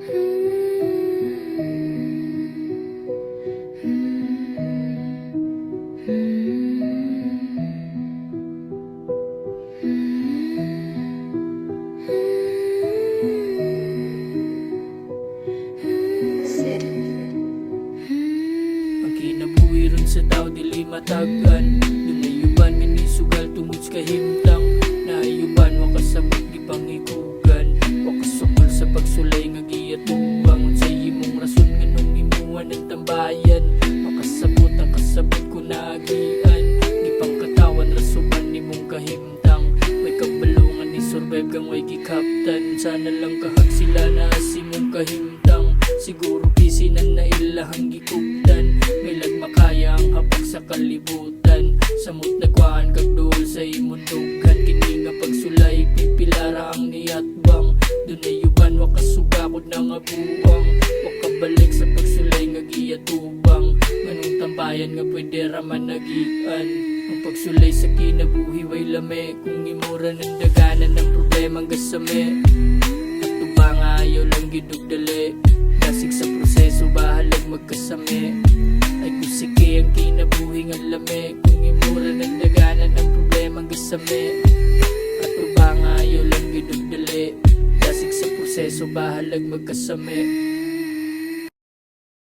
Ang kinabuhi ron sa tao dili matagan. Dunayuban nga ni sugal tungod sa kahimtang. Naayuban wakasabot di pangikugan. Wakasukol sa pagsulay nga giyatubang. Unsay imong rason nga nung imuwan ang tambayan. Makasabot ang kasabot ko naagian. Di pangkatawan rasuban nimong kahimtang. May kabalungan ni survive kang way gikaptan. Sana lang kahag sila na simong kahimtang. Siguro kisinan na ilahang gikuptan. May lagmakaya ang hapag sa kalibutan. Samot nagwaan kag duol sa imong dughan. Kini nga pagsulay pipilara ang niyatbang. Dunayuban wakasugakod na nga buwang. Wakabalik sa pagsulay nga giyatubang. Manong tambayan nga pwede raman nagian. Ang pagsulay sa kinabuhi way lame. Kung imura ng daganan ng problema ang gasame. At tuba nga ayaw lang gidugdali. Kasig sa proseso bahalag magkasame. Ay kusike ang kinabuhi nga lame. Kung imura ng daganan ng problema ang gasame. At tuba nga ayaw lang gidugdali. Kasig sa proseso bahalag magkasame.